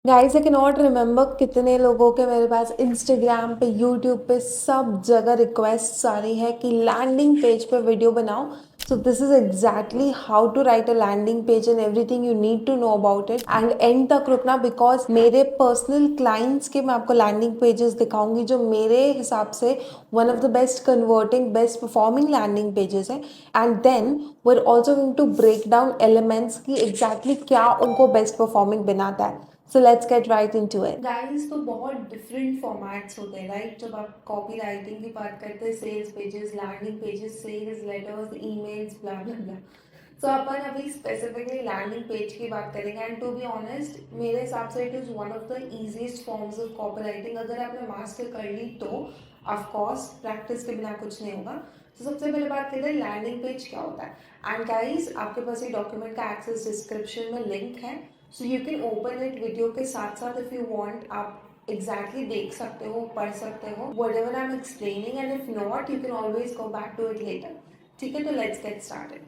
Guys I can not remember कितने लोगों के मेरे पास इंस्टाग्राम पे यूट्यूब पे सब जगह रिक्वेस्ट आ रही है कि लैंडिंग पेज पे वीडियो बनाओ. So this is exactly how to write a landing page and everything you need to know about it and end तक रुकना बिकॉज मेरे पर्सनल क्लाइंट्स के मैं आपको लैंडिंग पेजेस दिखाऊंगी जो मेरे हिसाब से one of the best converting best performing landing pages है. And then we are also going to break down elements की एग्जैक्टली क्या उनको बेस्ट परफॉर्मिंग बनाता है. So let's get right into it. Guys तो बहुत डिफरेंट फॉर्मेट्स होते हैं राइट. जब आप कॉपी राइटिंग की बात करते हैं sales pages, landing pages, sales letters, emails, blah blah blah. So अपन अभी स्पेसिफिकली लैंडिंग पेज की बात करेंगे एंड टू बी ऑनेस्ट मेरे हिसाब से it is one of the easiest forms of copy writing. अगर आपने मास्टर कर ली तो ऑफकोर्स प्रैक्टिस के बिना कुछ नहीं होगा. तो सबसे पहले बात करते हैं लैंडिंग पेज क्या होता है. एंड गाइस आपके पास ये डॉक्यूमेंट का एक्सेस डिस्क्रिप्शन में लिंक है. So you can open it video के साथ साथ इफ यू वांट. आप एग्जैक्टली देख सकते हो, पढ़ सकते हो whatever I am explaining and if not you can always go back to it later. ठीक है, तो लेट्स गेट स्टार्टेड.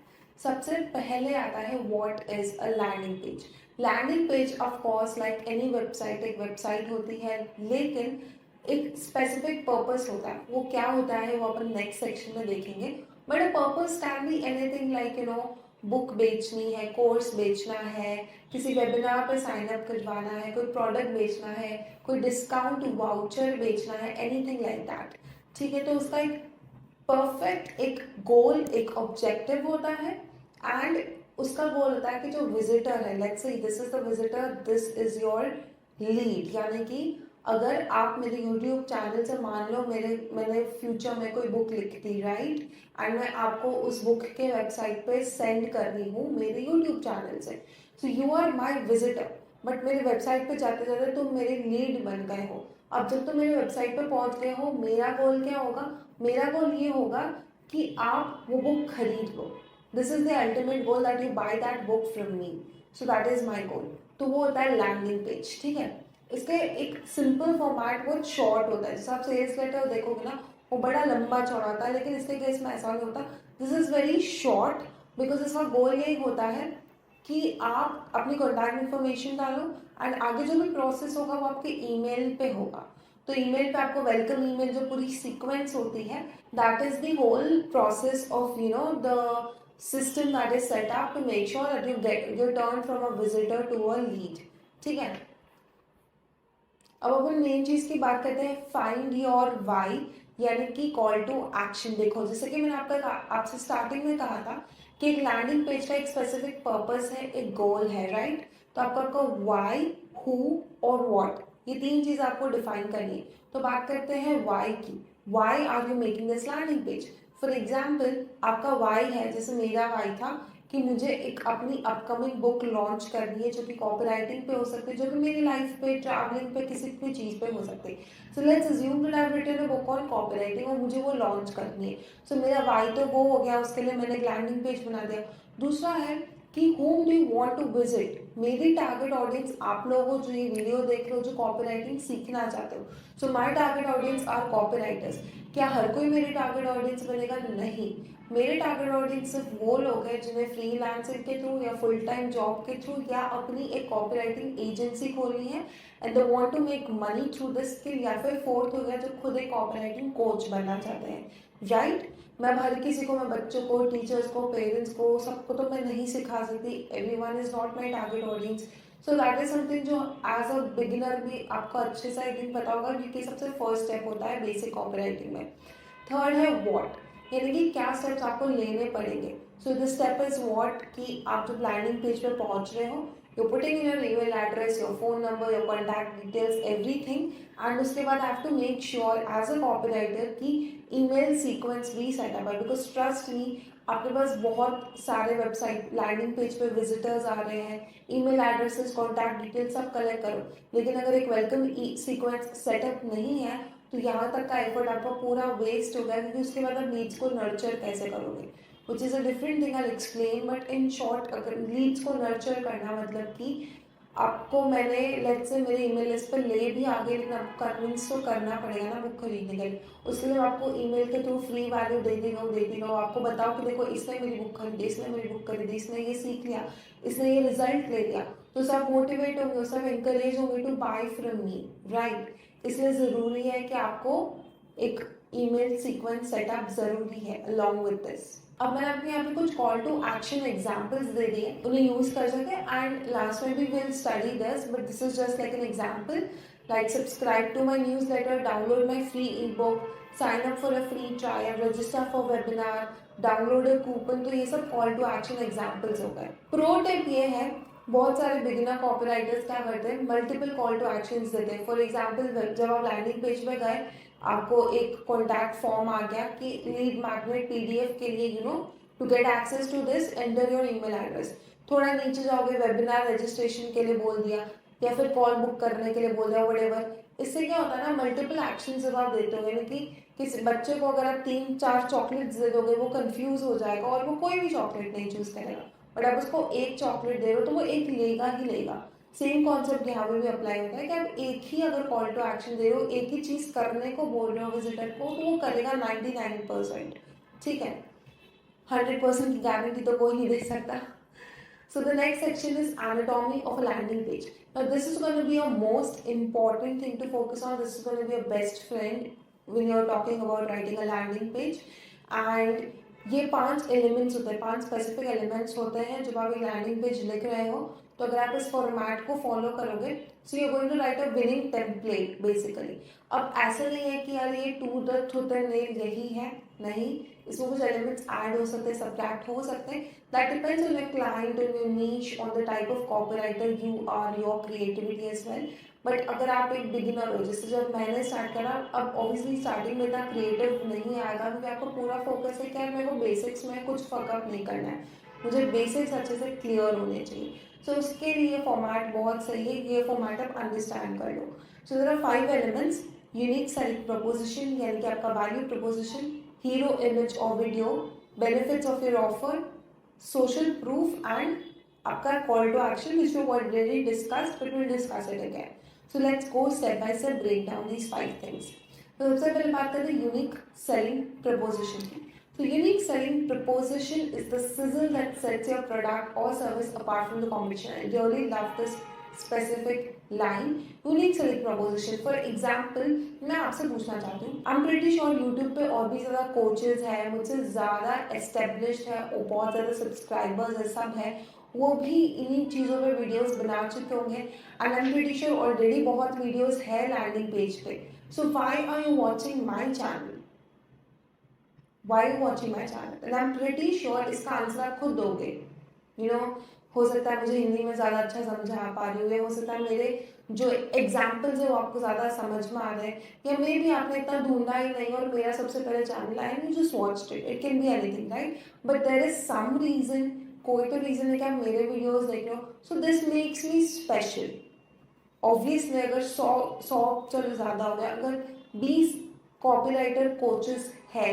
सबसे पहले आता है what is a landing page. Landing page of course like any website एक वेबसाइट होती है लेकिन एक स्पेसिफिक पर्पस होता है. वो क्या होता है वो अपन नेक्स्ट सेक्शन में देखेंगे. But a purpose can be anything like book बेचनी है, कोर्स बेचना है, किसी वेबिनार पर साइन अप करवाना है, कोई प्रोडक्ट बेचना है, कोई डिस्काउंट वाउचर बेचना है, एनीथिंग लाइक दैट. ठीक है, तो उसका एक परफेक्ट एक गोल एक ऑब्जेक्टिव होता है एंड उसका गोल होता है कि जो विजिटर है let's say this is the visitor, this is your lead. यानी कि अगर आप मेरे यूट्यूब चैनल से मान लो मैंने फ्यूचर में कोई बुक लिख दी राइट एंड मैं आपको उस बुक के वेबसाइट पे सेंड कर रही हूँ मेरे यूट्यूब चैनल से. So you are my visitor but मेरे वेबसाइट पे जाते जाते तुम मेरे लीड बन गए हो. अब जब तुम मेरे वेबसाइट पे पहुंच गए हो मेरा गोल क्या होगा. मेरा गोल ये होगा कि आप वो बुक खरीद लो. This is the ultimate goal that you buy that book from me. So that is my goal. तो वो होता है लैंडिंग पेज. ठीक है, इसके एक सिंपल फॉर्मेट बहुत शॉर्ट होता है. जैसे आप सेल्स लेटर देखोगे ना वो बड़ा लंबा चौड़ा होता है लेकिन इसके केस में ऐसा नहीं होता. This is very short because इसका गोल यही होता है कि आप अपनी कॉन्टैक्ट इन्फॉर्मेशन डालो एंड आगे जो भी प्रोसेस होगा वो आपके ईमेल पे होगा. तो ईमेल पे आपको वेलकम ईमेल जो पूरी सीक्वेंस होती है that is the whole process of the system that is set up to make sure that you turn from a visitor to a lead. ठीक है, अब अपन मेन चीज की बात करते हैं फाइंड योर वाई यानी कि कॉल टू एक्शन. देखो जैसे कि मैंने आपसे स्टार्टिंग में कहा था कि एक लैंडिंग पेज का एक स्पेसिफिक पर्पस है, एक गोल है राइट. तो आपका वाई, हु और व्हाट ये तीन चीज आपको डिफाइन करनी है. तो बात करते हैं वाई की. Why are you making this landing page. For example आपका वाई है, जैसे मेरा वाई था कि मुझे एक अपनी अपकमिंग बुक लॉन्च करनी है जो कि कॉपीराइटिंग पे हो सकती है, जो कि मेरी लाइफ पे, ट्रैवलिंग पे, किसी भी चीज़ पे हो सकती है. So let's assume that I have written a book on copywriting और मुझे वो लॉन्च करनी है. सो मेरा वाई तो वो हो गया, उसके लिए मैंने एक लैंडिंग पेज बना दिया. दूसरा है कि whom do you want to visit. मेरी टारगेट ऑडियंस आप लोग हो जो ये वीडियो देख रहे हो जो कॉपीराइटिंग सीखना चाहते हो. So my target audience are copywriters. क्या हर कोई मेरी टारगेट ऑडियंस बनेगा? नहीं. मेरे टारगेट ऑडियंस सिर्फ वो लोग हैं जिन्हें फ्रीलांसिंग के थ्रू या फुल टाइम जॉब के थ्रू या अपनी एक कॉपीराइटिंग एजेंसी खोलनी है and they want to make money through this skill. या फिर फोर्थ हो गया जो खुद एक कॉपीराइटिंग कोच बनना चाहते हैं राइट. मैं हर किसी को, मैं बच्चों को, टीचर्स को, पेरेंट्स को, सबको तो मैं नहीं सिखा सकती. Everyone is not my target audience. So that is something जो एज अ बिगिनर भी आपको अच्छे से एक दिन पता होगा क्योंकि सबसे फर्स्ट स्टेप होता है बेसिक कॉपीराइटिंग में. थर्ड है व्हाट यानी कि क्या स्टेप्स आपको लेने पड़ेंगे. So this step is what कि आप जब लैंडिंग पेज पे पहुंच रहे हो you putting in your email address, your phone number, your contact details, everything. And उसके बाद have to make sure as a copywriter कि ईमेल सीक्वेंस भी सेटअप है. बिकॉज ट्रस्ट मी आपके पास बहुत सारे वेबसाइट लैंडिंग पेज पे विजिटर्स आ रहे हैं, ईमेल एड्रेसेस, कॉन्टैक्ट डिटेल्स सब कलेक्ट करो लेकिन अगर एक वेलकम सीक्वेंस सेटअप नहीं है तो यहाँ तक का एफर्ट आपका पूरा वेस्ट हो गया क्योंकि उसके बाद आप लीड्स को नर्चर कैसे करोगे which is a different thing I explain. But in short अगर लीड्स को नर्चर करना मतलब कि आपको मैंने लेट्स से मेरे ईमेल लिस्ट पर ले भी आगे लेकिन आपको कन्विंस तो करना पड़ेगा ना बुक खरीदने के लिए. उसके लिए आपको ईमेल के थ्रू फ्री वैल्यू देती रहो. आपको बताओ कि देखो इसने मेरी बुक खरीदी, इसने मेरी बुक खरीदी, इसने ये सीख लिया, इसने ये रिजल्ट ले लिया. तो सब मोटिवेट होंगे, सब encourage होंगे to buy from me, right? इसलिए ज़रूरी है कि आपको एक ईमेल सीक्वेंस सेटअप ज़रूरी है along with this. अब मैंने आपको यहाँ पे कुछ कॉल टू एक्शन एग्जाम्पल्स दे दिए, उन्हें यूज कर सके, एंड लास्ट में we will study this, but this is just like an example. Like subscribe to my newsletter, download my free ebook, sign up for a free trial, register for webinar, download a coupon. तो ये सब call to action examples हो गए. Pro tip ये है, बहुत सारे beginner copywriters क्या करते हैं, मल्टीपल कॉल टू एक्शंस देते हैं. फॉर एग्जाम्पल जब आप लैंडिंग पेज पे गए, आपको एक कॉन्टैक्ट फॉर्म आ गया कि लीड मैग्नेट पीडीएफ के लिए to get access to this enter your email address. थोड़ा नीचे जाओगे, वेबिनार रजिस्ट्रेशन के लिए बोल दिया, या फिर कॉल बुक करने के लिए बोल दिया, व्हाटएवर. इससे क्या होता है ना, मल्टीपल एक्शन जब आप देते हो, यानी कि किसी बच्चे को अगर आप 3-4 चॉकलेट्स दे दोगे, वो कंफ्यूज हो जाएगा और वो कोई भी चॉकलेट नहीं चूज करेगा. बट आप उसको एक चॉकलेट दे रहे हो तो वो एक लेगा ही लेगा. सेम कॉन्सेप्ट यहाँ पे भी अप्लाई होता है कि आप एक ही अगर कॉल टू एक्शन दे रहे हो, एक ही चीज करने को बोल रहे हो विजिटर को, तो वो करेगा 99%. ठीक है, 100% की गारंटी तो कोई नहीं दे सकता. So the next section is anatomy of a landing page. Now this is going to be your most important thing to focus on. This is going to be your best friend when you're talking about writing a landing page. And ये 5 elements होते हैं, 5 specific elements होते हैं जब आप एक landing page लिख रहे हो. तो अगर आप इस फॉर्मेट को फॉलो करोगे, so you are going to write a winning template basically. अब ऐसा नहीं है कि यार ये 2 दत्त होते हैं, नहीं यही है, नहीं, इसमें कुछ एलिमेंट्स ऐड हो सकते हैं, सब्ट्रैक्ट हो सकते हैं. That depends on your client, on your niche, on the type of copywriter you are, your creativity as well. But अगर आप एक बिगिनर हो, जैसे जब मैंने स्टार्ट करा, अब ऑब्वियसली स्टार्टिंग में इतना क्रिएटिव नहीं आएगा, क्योंकि आपको पूरा फोकस है कि यार मेरे को बेसिक्स में कुछ फकअप नहीं करना है, मुझे बेसिक्स अच्छे से क्लियर होने चाहिए. सो उसके लिए फॉर्मेट बहुत सही है, ये फॉर्मेट आप अंडरस्टैंड कर लो. So there are 5 elements. Unique self proposition, यानी कि आपका वैल्यू प्रपोजिशन, हीरो इमेज और video, benefits of your offer, social proof, and आपका call to action which we already discussed, but will discuss it again. So let's go step by step break down these 5 things. तो सबसे पहले बात करते हैं unique selling proposition की. So unique selling proposition is the sizzle that sets your product or service apart from the competition. I really love this specific line. Unique selling proposition. For example, मैं आपसे पूछना चाहती हूँ, I'm pretty sure YouTube पे और भी ज़्यादा coaches हैं, मुझसे ज़्यादा established है, और बहुत ज़्यादा subscribers है, सब है, वो भी इन्हीं चीज़ों पे वीडियोस बना चुके होंगे. And I'm pretty sure already बहुत वीडियोस है लैंडिंग पेज पे. So why are you watching my channel? Why are you watching my channel? And I'm pretty sure इसका आंसर आप खुद दोगे. हो सकता है मुझे हिंदी में ज़्यादा अच्छा समझा पा रही हूँ, या हो सकता है मेरे जो एग्जाम्पल्स है वो आपको ज़्यादा समझ में आ रहे हैं, या मे भी आपने इतना ढूंढा ही नहीं और मेरा सबसे पहले चैनल आया, you just watched it. It can be anything, right? But there is some reason, कोई तो रीजन है कि आप मेरे वीडियोस देख रहे हो. So this makes me special. Obviously अगर 100 चलो ज़्यादा हो गया, अगर 20 कॉपीराइटर कोचेस है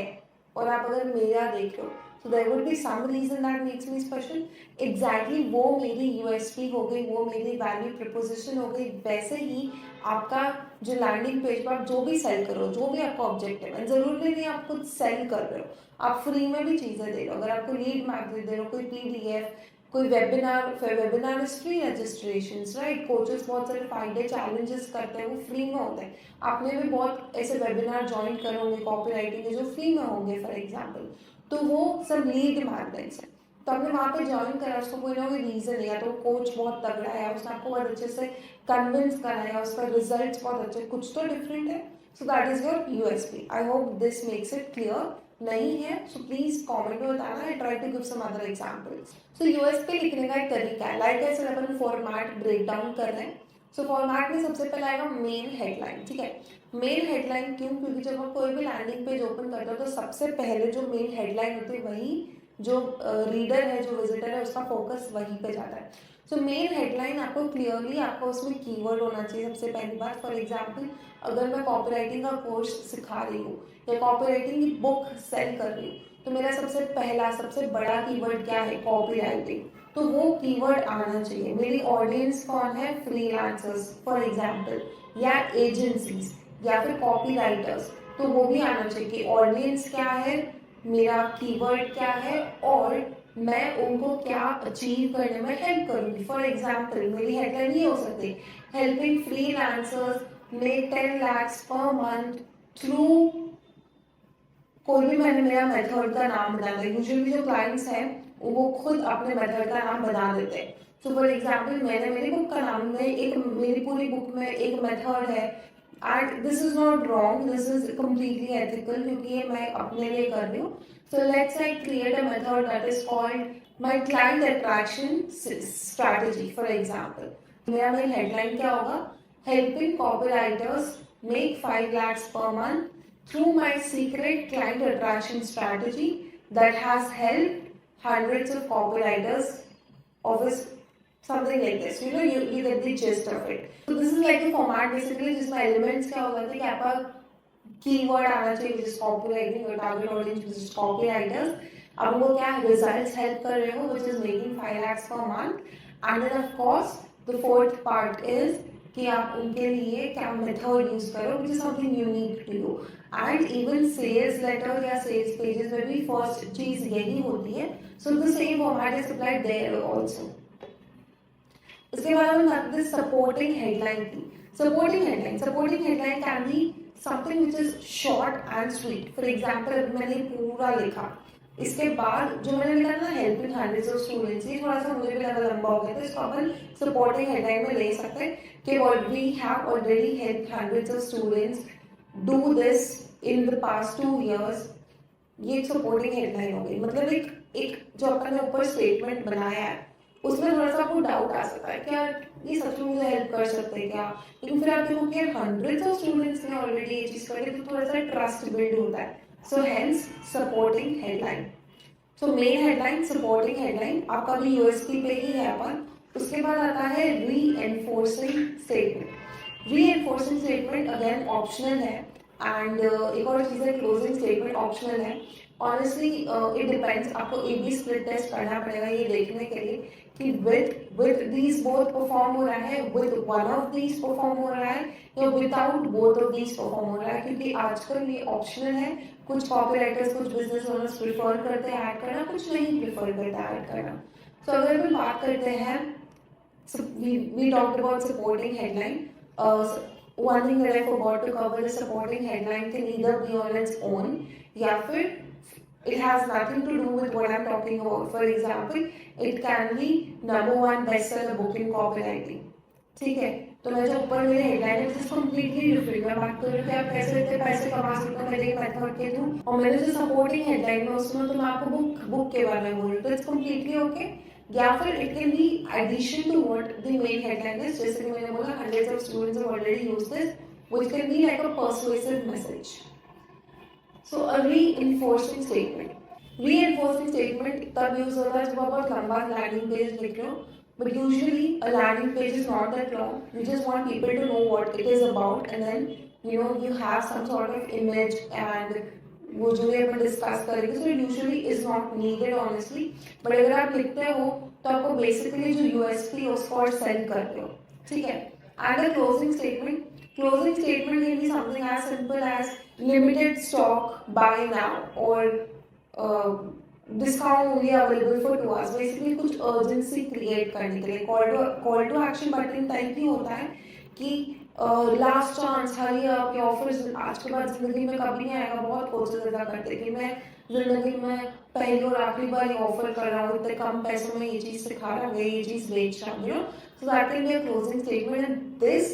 और आप अगर मेरा देख रहे हो, तो there would be some reason that makes me special. Exactly वो मेरी यूएसपी हो गई, वो मेरी वैल्यू प्रपोजिशन हो गई. वैसे ही आपका जो लैंडिंग पेज पर आप जो भी सेल करो, जो भी आपका ऑब्जेक्टिव है, जरूरी नहीं आप खुद सेल कर रहे हो, आप फ्री में भी चीज़ें दे रहे हो. अगर आपको लीड मैग्नेट दे रहे हो, कोई पीडीएफ, कोई webinar is free registration, right? Coaches बहुत सारे 5 डे चैलेंजेस करते हैं, वो फ्री में होते हैं. आपने भी बहुत ऐसे वेबिनार ज्वाइन करे होंगे कॉपी राइटिंग के, जो फ्री में होंगे फॉर एग्जाम्पल. तो वो सब लीड मैग्नेट्स हैं. तो आपने वहाँ पे ज्वाइन करा, उसको कोई ना कोई रीज़न है, या तो कोच बहुत तगड़ा है, उसने आपको बहुत अच्छे से कन्विंस कराया, उसका रिजल्ट बहुत अच्छे, कुछ तो डिफरेंट है. So that is your USP. I hope this makes it clear. नहीं है सो प्लीज कमेंट में बताना. I try to give some other examples. So USP लिखने का एक तरीका है, लाइक ऐसे अपन फॉर्मेट ब्रेक डाउन कर रहे हैं. सो फॉर्मेट में सबसे पहले आएगा मेन हेडलाइन. ठीक है, मेन हेडलाइन क्यों? क्योंकि जब आप कोई भी लैंडिंग पेज ओपन करते हो तो सबसे पहले जो मेन हेडलाइन होती है, वही जो रीडर है, जो विजिटर है, उसका फोकस वहीं पे जाता है. सो मेन हेडलाइन आपको क्लियरली, आपको उसमें कीवर्ड होना चाहिए सबसे पहली बात. फॉर एग्जांपल अगर मैं कॉपीराइटिंग का कोर्स सिखा रही हूँ या कॉपीराइटिंग की बुक सेल कर रही हूँ, तो मेरा सबसे पहला सबसे बड़ा कीवर्ड क्या है? कॉपीराइटिंग. तो वो कीवर्ड आना चाहिए. मेरी ऑडियंस कौन है? फ्रीलांसर्स फॉर एग्जांपल, या एजेंसीज, या फिर कॉपीराइटर्स. तो वो भी आना चाहिए कि ऑडियंस क्या है, मेरा कीवर्ड क्या है, और मैं उनको क्या अचीव करने में हेल्प करूंगी। फॉर एग्जाम्पल मेरी हेडलाइन ये हो सकती है, helping freelancers make 10 lakhs per month through, कोई भी मैंने मेरा मेथड का नाम बना दिया। यूजुअली जो क्लाइंट्स हैं वो खुद अपने मेथड का नाम बना देते हैं। सो फॉर एग्जाम्पल मैंने मेरी बुक का नाम में एक, मेरी पूरी बुक में एक मेथड है, and this is not wrong, this is completely ethical, क्योंकि ये मैं अपने लिए कर रही हूँ। So let's I create a method that is called my client attraction strategy. For example मेरा मेन हेडलाइन क्या होगा, helping copywriters make 5 lakhs per month through my secret client attraction strategy that has helped hundreds of copywriters of his, something like this. You get the gist of it. So this is like the format basically जिसमें elements क्या होता है कि आपका keyword आना चाहिए which is copywriting, your target audience which is copywriters. अब वो क्या results help कर रहे हो which is making 5 lakhs per month, and then of course the fourth part is कि आप उनके लिए क्या मेथड यूज करो which is something unique to you. And even sales letter या सेल्स पेजेस में भी फर्स्ट चीज यही होती है। So the same format is applied there also. इसके बाद हम बात करते हैं सपोर्टिंग हेडलाइन की। Supporting headline can be something which is short and sweet. For example मैंने पूरा लिखा, इसके बाद जो मैंने लिखा ना हेल्पिंग हंड्रेड्स ऑफ स्टूडेंट्स, ये थोड़ा सा मुझे भी लगा लंबा हो गया, तो इसको अपन सपोर्टिंग हेडलाइन में ले सकते हैं कि we have already help hundreds of students do this in the past 2 years। ये एक सपोर्टिंग हेडलाइन हो गई। मतलब एक एक जो अपन ने ऊपर स्टेटमेंट बनाया है उसमें थोड़ा सा आपको डाउट आ सकता है क्या ये सच में मुझे हेल्प कर सकते हैं क्या, लेकिन फिर आप देखो कि हंड्रेड्स ऑफ स्टूडेंट्स ने ऑलरेडी ये चीज करी, तो थोड़ा सा ट्रस्ट बिल्ड होता है। So hence supporting headline. So main headline, supporting headline, आपका भी यूएसपी पे ही है अपन। उसके बाद आता है रीएनफोर्सिंग स्टेटमेंट। रीएनफोर्सिंग स्टेटमेंट अगेन ऑप्शनल है, एंड एक और चीज है क्लोजिंग स्टेटमेंट ऑप्शनल है। ऑनेस्टली इट डिपेंड्स, आपको ए बी स्प्लिट टेस्ट करना पड़ेगा ये देखने के लिए कि विद दीज बोथ परफॉर्म हो रहा है, with one of these perform हो रहा है, या without both of these perform हो रहा है। क्योंकि आजकल ये ऑप्शनल है, कुछ कॉपीराइटर्स कुछ बिजनेस ओनर्स प्रिफर करते हैं ऐड करना, कुछ नहीं प्रिफर करते ऐड करना। तो अगर हम बात करते हैं, we talked about supporting headline. One thing that I forgot to cover is supporting headline can either be on its own, या फिर it has nothing to do with what I'm talking about. For example, it can be number 1 bestseller book in copywriting. ठीक है, तो मैं जो ऊपर मेरे headline है इज कम्प्लीटली डिफरेंट। मैं बात कर रही हूँ कि आप कैसे इतने पैसे कमा सकते हो मेरे एक मेथड के थ्रू, और मैंने जो सपोर्टिंग हेडलाइन है उसमें तो मैं आपको बुक के बारे में बोल रही हूँ, तो इट्स कम्प्लीटली ओके। या फिर it can be addition to what the main headline is, जैसे कि मैंने बोला hundreds of students have already used this, which can be like a persuasive message. So a reinforcing statement, reinforcing statement तब use होता है जब आप बहुत लंबा लैंडिंग पेज लिख रहे हो, but usually a landing page is not that long. You just want people to know what it is about, and then you have some sort of image and वो जो भी अपन डिस्कस करेंगे, so it usually is not needed honestly। but अगर आप लिखते हो तो आपको बेसिकली जो यूएसपी है उसको और सेल करते हो, ठीक है। And a closing statement can be something as simple as limited stock, buy now, और discount only available for 2 hours। Basically कुछ अर्जेंसी क्रिएट करने के लिए call to action button type ही होता है कि लास्ट चांस, हरी अप, या ऑफर आज के बाद जिंदगी में कभी नहीं आएगा। बहुत कोशिश ऐसा करते कि मैं जिंदगी में पहली और आखिरी बार ये ऑफर कर रहा हूँ, इतने कम पैसों में ये चीज सिखा रहा हूँ, ये चीज बेच रहा हूँ, so that can be a closing statement, and this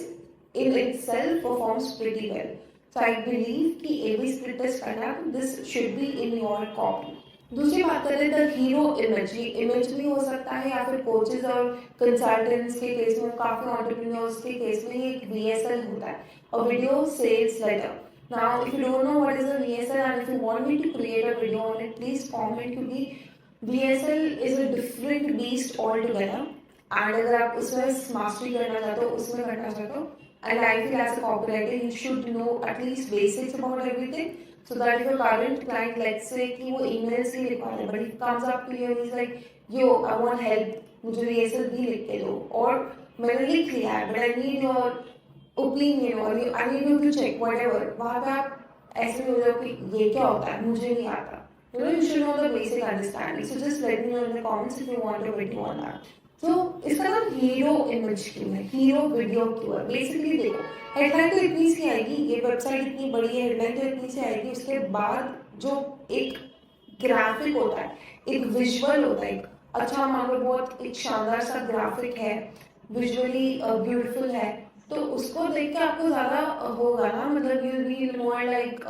in itself performs pretty well. So I believe कि A/B split test करना, this should be in your copy। दूसरी बात करें द हीरो इमेज। ये इमेज भी हो सकता है, या फिर कोचेज और कंसल्टेंट्स के केस में, काफी एंटरप्रेन्योर्स के केस में ये एक VSL होता है, और video sales letter. Now if you don't know what is a VSL and if you want me to create a video on it, please comment, क्योंकि VSL is a different beast all together. And अगर आप उसमें mastery करना चाहते हो, उसमें करना चाहते हो, and I feel as a copywriter you should know at least basics about everything, so that if your current client, let's say कि वो emails ही लिखवा रहे, but if comes up to you and he's like yo I want help, मुझे VSL भी लिख के दो, और मैंने लिख लिया है but I need your opinion or I need you to check whatever, वहाँ पे आप ऐसे हो जाओ कि ये क्या होता है, मुझे नहीं आता, You should know the basic understanding. So just let me know in the comments if you want a video on that. तो इसका नाम हीरो इमेज क्यों है, हीरो वीडियो क्यों है? बेसिकली देखो, हेडलाइन तो इतनी सी आएगी, ये वेबसाइट इतनी बड़ी है, हेडलाइन तो इतनी सी आएगी, उसके बाद जो एक ग्राफिक होता है, एक विजुअल होता है, अच्छा मान लो बहुत एक शानदार सा ग्राफिक है, विजुअली ब्यूटीफुल है, तो उसको देख के आपको ज्यादा होगा ना, मतलब you will be more like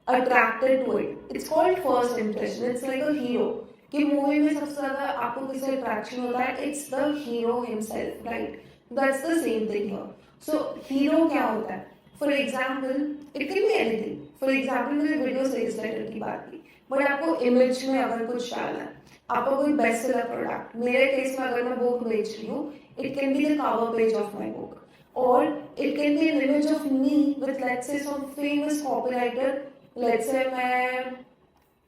attracted to it. It's called first impression. It's like a hero. कि मूवी में सबसे ज्यादा आपको किससे अट्रैक्शन होता है? It's the hero himself, right? That's the same thing here. So hero क्या होता है? For example it can be anything. For example मैंने वीडियो सेल्स लेटर की बात की, बट आपको इमेज में अगर कुछ डालना है, आपको कोई बेस्ट सेलर प्रोडक्ट, मेरे केस में अगर मैं बुक बेच रही हूँ, it can be the cover page of my book, or it can be an image of me with, let's say, some famous copywriter. Let's say मैं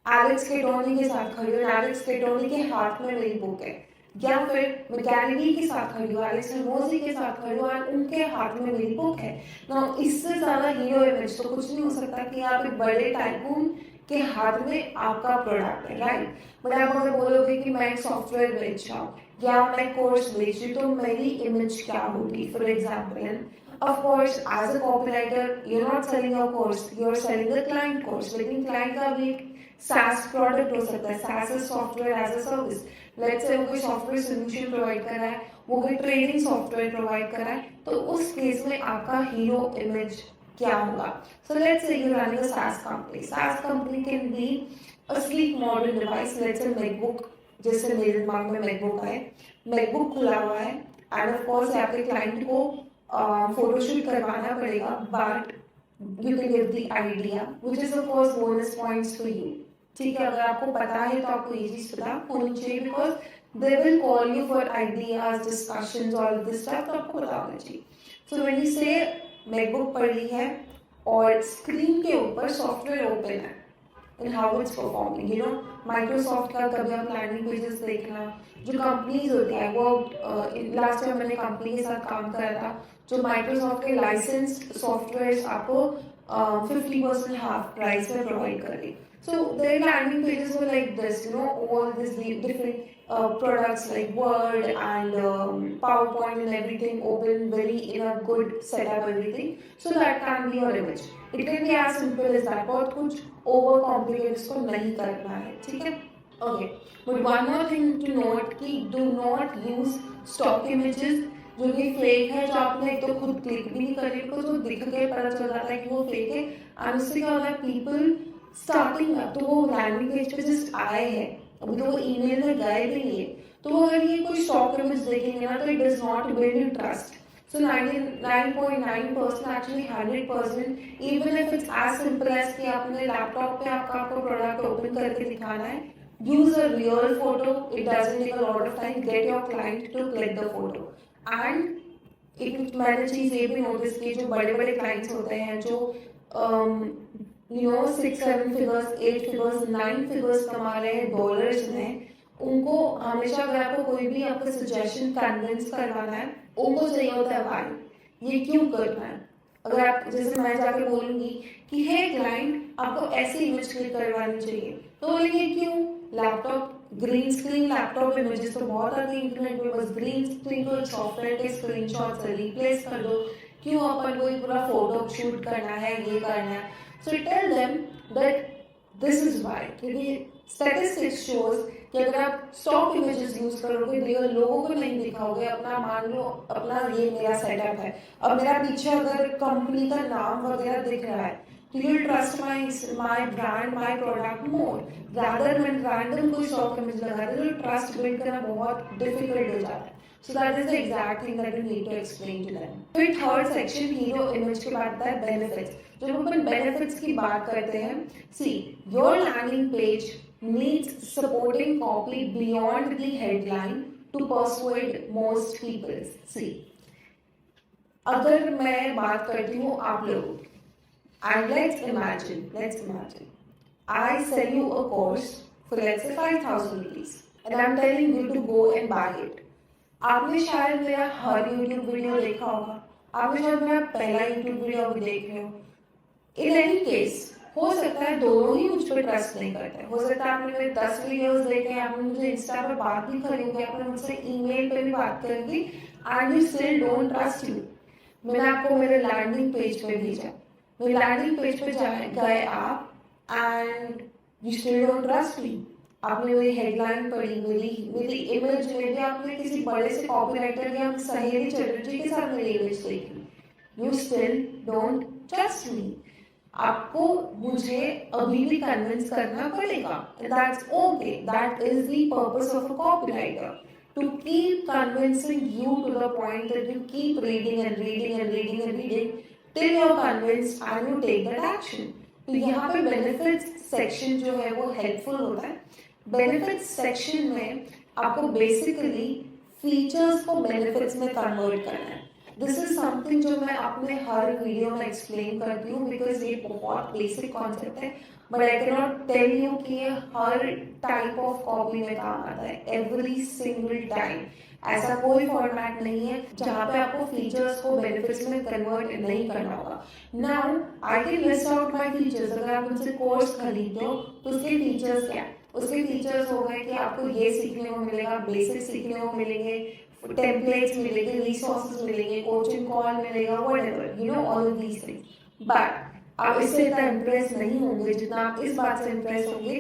एलेक्स केटोनी के साथ खड़ी हूँ, एलेक्स केटोनी के हाथ में मेरी बुक है, या फिर मैं गैरी वी के साथ खड़ी हूँ, एलेक्स हर्मोजी के साथ खड़ी हूँ और उनके हाथ में मेरी बुक है ना. इससे ज्यादा हीरो इमेज तो कुछ नहीं हो सकता कि आप एक बड़े टाइकून के हाथ में आपका प्रोडक्ट है, राइट? बट आप अगर बोलोगे कि मैं एक सॉफ्टवेयर बेच रहा हूँ या मैं कोर्स बेच रही हूँ, तो मेरी इमेज क्या होगी? For example, of course, as a copywriter, you're not selling a course, you're selling a client course. लेकिन client का भी एक SaaS product हो सकता है, SaaS is software as a service. Let's say वो कोई software solution provide कर रहा है, वो कोई training software provide कर रहा है, तो उस केस में आपका hero image क्या होगा? So let's say you're running a SaaS company. SaaS company can be a sleek modern device. Let's say MacBook, जैसे मेरे दिमाग में MacBook है, MacBook खुला हुआ है, and of course आपके client को फोटोशूट करवाना पड़ेगा, but you can give the idea which is of course bonus points for you. ठीक है, अगर आपको पता है तो आपको ये चीज पता होनी चाहिए, because they will call you for ideas, discussions, all this stuff, तो आपको पता होना चाहिए. सो व्हेन यू से मैकबुक पड़ी है और स्क्रीन के ऊपर सॉफ्टवेयर ओपन है, and how it's performing. You know, Microsoft का कभी आप लैंडिंग पेजेस देखना, जो कंपनीज होती है वो लास्ट टाइम मैंने कंपनी के साथ काम करा था, जो माइक्रोसॉफ्ट के लाइसेंस्ड सॉफ्टवेयर आपको 50% हाफ प्राइस में प्रोवाइड कर रही. So their landing pages were like this, you know, all these different products like Word and PowerPoint and everything open very in a good setup, everything. So that can be your image. It can be as simple as that. बहुत कुछ over complicate इसको नहीं करना है, ठीक है? Okay. But one more thing to note कि do not use stock images जो कि फेक है, जो आपने एक तो खुद क्लिक भी नहीं करी, तो जो दिख के पता चल जाता है कि वो फेक है. एंड उससे क्या होता है, पीपल स्टार्टिंग तो वो लैंडिंग पेज पे जस्ट आए हैं, अभी तो वो ईमेल में गए भी नहीं है, तो अगर ये कोई स्टॉक इमेज देखेंगे ना, तो it does not build in trust. So 99.9% actually 100%, even if it's as simple as कि आपने लैपटॉप पे आपका प्रोडक्ट ओपन करके दिखाना है, use a real photo. It doesn't take a lot of time. Get your client to click the photo. And एक मैंने चीज ये भी नोटिस की, जो बड़े बड़े क्लाइंट्स होते हैं जो you know 6-7 figures, 8 figures, 9 figures कमा रहे हैं डॉलर्स में, उनको हमेशा अगर आपको कोई भी आपका सजेशन कन्विंस करवाना है, उनको चाहिए होता है वाई, ये क्यों करना है. अगर आप जैसे मैं जाके बोलूंगी कि हे क्लाइंट आपको ऐसी इमेज क्लिक करवानी चाहिए, तो बोलेंगे क्यों? Laptop green screen laptop images तो बहुत आती है इंटरनेट में, बस ग्रीन स्क्रीन को सॉफ्टवेयर के स्क्रीनशॉट से रिप्लेस कर दो, क्यों अपन को पूरा फोटो शूट करना है, ये करना है. So tell them that this is why, क्योंकि स्टैटिस्टिक्स शोज कि अगर आप स्टॉक इमेजेस यूज करोगे, रियल लोगों को नहीं दिखाओगे, अपना मान लो अपना ये मेरा सेटअप है, अब मेरा पीछे अगर कंपनी का नाम वगैरह दिख रहा है, तो you trust my brand, my product more, rather मैं रैंडम कोई स्टॉक इमेज लगा दे, तो ट्रस्ट बिल्ड करना बहुत डिफिकल्ट हो जाता है. So that is the exact thing that we need to explain to them. फिर थर्ड सेक्शन हीरो इमेज के बाद आता है बेनिफिट्स. जब अपन बेनिफिट्स की बात करते हैं, see your landing page needs supporting copy beyond the headline to persuade most people. See, अगर मैं बात करती हूँ आप लोगों की, and let's imagine, I sell you a course for let's say 5,000 rupees, and I'm telling you to go and buy it. आपने शायद मेरा हर YouTube वीडियो देखा होगा, आपने शायद मेरा पहला YouTube वीडियो अभी देख रहे हो. In any case, हो सकता है दोनों ही मुझ पर ट्रस्ट नहीं करते, हो सकता है आपने मेरे 10 वीडियोस देखे, आपने मुझे इंस्टा पर बात भी करी होगी, आपने मुझसे ईमेल पे भी बात करी होगी, and you still don't trust you. मैंने आपको मेरे लैंडिंग पेज पे भेजा, मेरे लैंडिंग पेज पे गए आप, and you still don't trust me. आपने मेरी हेडलाइन पढ़ी, मेरी मेरी इमेज में भी आपने किसी बड़े से कॉपीराइटर या सहेली चटर्जी के साथ मेरी इमेज देखी, you still don't trust me. आपको मुझे अभी भी कन्विंस करना पड़ेगा, that's okay, that is the purpose of a copywriter, to keep convincing you to the point that you keep reading and reading and reading and reading till you're convinced and you take that action. तो यहाँ पे benefits section जो है वो helpful होता है। benefits section में आपको basically features को benefits में convert करना है। दिस इज समथिंग जो मैं अपने हर वीडियो में एक्सप्लेन करती हूँ, बिकॉज ये बहुत बेसिक कॉन्सेप्ट है, but I can not tell you कि ये हर टाइप ऑफ कॉपी में काम आता है, एवरी सिंगल टाइम। ऐसा कोई फॉर्मेट नहीं है जहाँ पे आपको फीचर्स को बेनिफिट्स में कन्वर्ट नहीं करना होगा। Now I can list out my features. अगर आप मुझसे कोर्स खरीदते हो तो उसके फीचर्स क्या है? उसके फीचर्स हो गए कि आपको ये सीखने को मिलेगा, बेसिक सीखने को मिलेंगे, टेम्पलेट्स मिलेंगे, रिसोर्सेज मिलेंगे, कोचिंग कॉल मिलेगा, whatever, you know, all of these things. But आप इससे इतना इम्प्रेस नहीं होंगे जितना आप इस बात से इम्प्रेस होंगे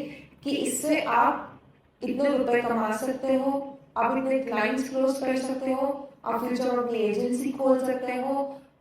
कि इससे आप इतने रुपए कमा सकते हो, आप इतने क्लाइंट्स क्लोज कर सकते हो, आप फ्यूचर में अपनी एजेंसी खोल सकते हो,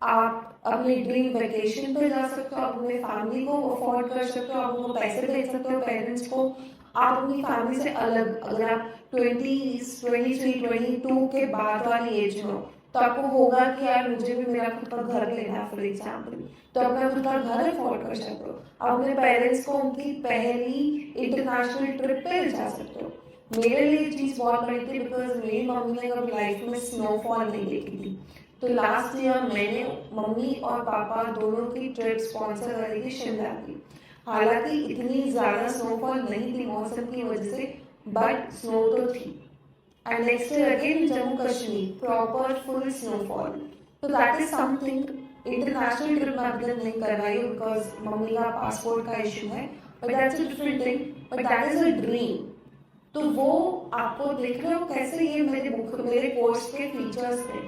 आप अपनी ड्रीम वेकेशन पे जा सकते हो, आप अपने फैमिली को अफोर्ड कर सकते हो, आप उनको पैसे भेज सकते हो, पेरेंट्स को। आप अपनी फैमिली से अलग, अगर आप 20, 23, 22 के बाद वाली एज में हो तो आपको होगा कि यार मुझे भी मेरा खुद का घर लेना है, फॉर एग्जाम्पल, तो अपना खुद का घर अफोर्ड कर सकते हो, आप अपने पेरेंट्स को उनकी पहली इंटरनेशनल ट्रिप पे ले जा सकते हो। मेरे लिए चीज बहुत बड़ी थी, बिकॉज मेरी मम्मी ने कभी लाइफ में स्नोफॉल नहीं देखी थी, तो लास्ट ईयर मैंने मम्मी और पापा दोनों की ट्रिप स्पॉन्सर करी थी शिमला की। हालांकि इतनी ज्यादा स्नोफॉल नहीं थी मौसम की वजह से, बट स्नो तो थी। And next year again Jammu Kashmir, proper full snowfall. तो that is something, international trip मैं अभी तक नहीं करवाई बिकॉज मम्मी का पासपोर्ट का इशू है, but that's a different thing, but that is a dream. तो वो आपको देख रहे हो कैसे ये मेरे बुक, मेरे कोर्स के फीचर्स थे,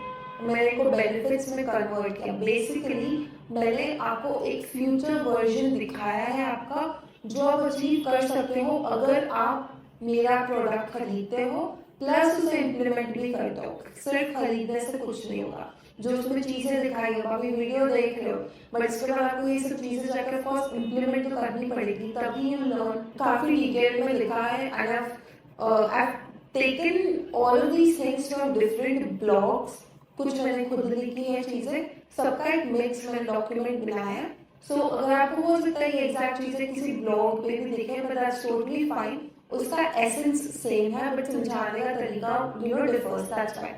मैंने को बेनिफिट्स में कन्वर्ट किया। बेसिकली मैंने आपको एक फ्यूचर वर्जन दिखाया है आपका, जो आप अचीव कर सकते हो अगर आप मेरा प्रोडक्ट खरीदते हो प्लस उसे इम्प्लीमेंट भी करते हो। सिर्फ खरीदने से कुछ नहीं होगा, जो उसमें चीजें दिखाई हो, अभी वीडियो देख रहे हो, बट इसके बाद आपको ये सब चीजें जाकर ऑफ कोर्स इम्प्लीमेंट तो करनी पड़ेगी, तभी यू लर्न। काफी डिटेल में लिखा है, and I've taken all of these things from different blogs, कुछ मैंने खुद लिखी है चीजें, सबका एक मिक्स मैंने डॉक्यूमेंट बनाया। सो अगर आपको हो सकता है ये एग्जैक्ट चीजें किसी ब्लॉग पे भी दिखे, बट दैट्स टोटली फाइन, उसका एसेंस सेम है बट समझाने का तरीका you know differs, that's why.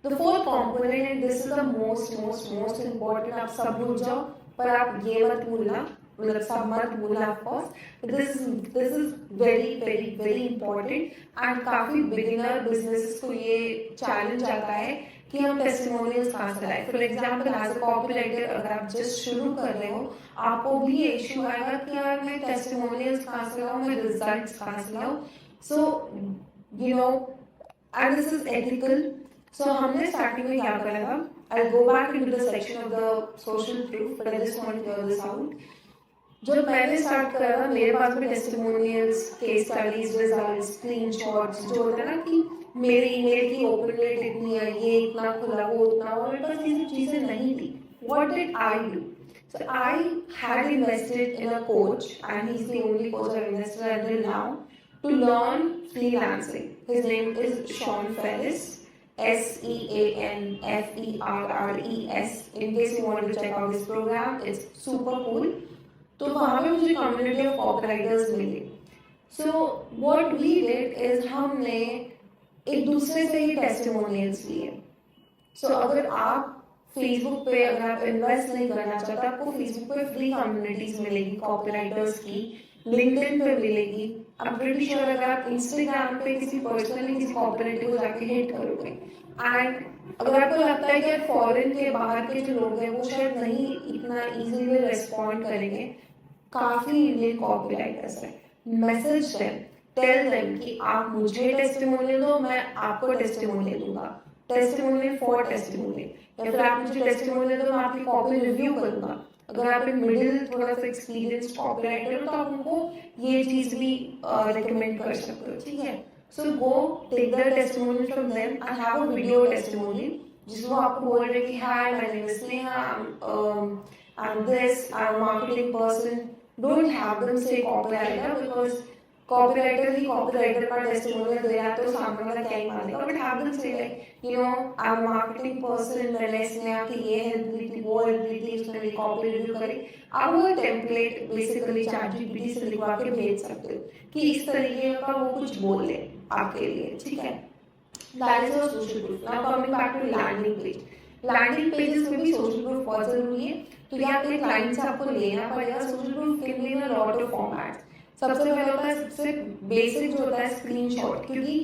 The fourth component, and this is the most most most important, आप सब भूल जाओ पर आप ये मत भूलना, मतलब सब मत भूलना of course, this is very very very important, and काफी बिगिनर बिजनेसेस को ये चैलेंज आता है कि हम टेस्टिमोनियल्स कहाँ से लाए। For example as a copywriter अगर आप जस्ट शुरू कर रहे हो, आपको भी ये इशू आएगा कि यार मैं टेस्टिमोनियल्स कहाँ से लाऊं, मैं रिजल्ट्स कहाँ से लाऊं। So you know, and this is ethical. So हमने स्टार्टिंग में क्या करा था, I'll go back into the section of the social proof, but I just want to clear this out. जब मैंने स्टार्ट करा मेरे पास भी testimonials, case studies, results, screenshots जो होता है ना कि मेरे ईमेल की ओपन रेट इतनी है, ये इतना खुला, वो उतना, और मेरे पास ये सब चीजें नहीं थी। What did I do? So I had invested in a coach, and he's the only coach I've invested until now, to learn freelancing. His name is Sean Ferris, SEANFERRES. In case you want to check out his program, it's super cool. तो वहाँ पे मुझे community of copywriters मिली। So what we did is हमने एक दूसरे से ही testimonials लिए। सो अगर आप फेसबुक पे अगर आप इन्वेस्ट नहीं करना चाहते, आपको फेसबुक पे फ्री कम्युनिटीज मिलेगी कॉपीराइटर्स की, लिंक्डइन पे मिलेगी। आई एम प्रीटी श्योर अगर आप इंस्टाग्राम पे किसी पर्सनली किसी कॉपीराइटर को जाके हिट करोगे, एंड अगर आपको लगता है कि फॉरेन के बाहर के जो लोग हैं वो शायद नहीं इतना इजीली रिस्पॉन्ड करेंगे, काफी इंडियन कॉपीराइटर्स हैं, मैसेज देम, टेल देम कि आप मुझे टेस्टिमोनियल दो, मैं आपको टेस्टिमोनियल दूंगा, टेस्टिमोनियल फॉर टेस्टिमोनियल, या फिर आप मुझे टेस्टिमोनियल दो, मैं आपकी कॉपी रिव्यू करूंगा। अगर आप एक मिडिल थोड़ा सा एक्सपीरियंस्ड कॉपीराइटर हो तो आप उनको ये चीज भी रिकमेंड कर सकते हो, ठीक है। So go take the testimonial from them and have a video testimonial जिसमें वो आपको बोल रहे कि hi my name is Sneha, I'm this, I'm a marketing person. Don't have them say copywriter because copywriter he copywriter का testimonial दे रहा है तो सामने वाला क्या ही मानेगा, but have them say like I'm a marketing person, मैंने इसमें आके ये हेल्प दी थी, वो हेल्प दी थी, उसने मेरी कॉपी रिव्यू करी। आप वो टेम्पलेट बेसिकली ChatGPT से लिखवा के भेज सकते हो कि इस तरीके का वो कुछ बोल ले आपके लिए, ठीक है। That is your social proof. Now coming back to landing page. Landing pages में भी सोशल प्रूफ बहुत जरूरी है। तो यहाँ पे क्लाइंट से आपको लेना पड़ेगा सोशल प्रूफ के लिए ना लॉट ऑफ फॉर्मेट्स। सबसे पहले होता है, सबसे बेसिक जो होता है स्क्रीनशॉट, क्योंकि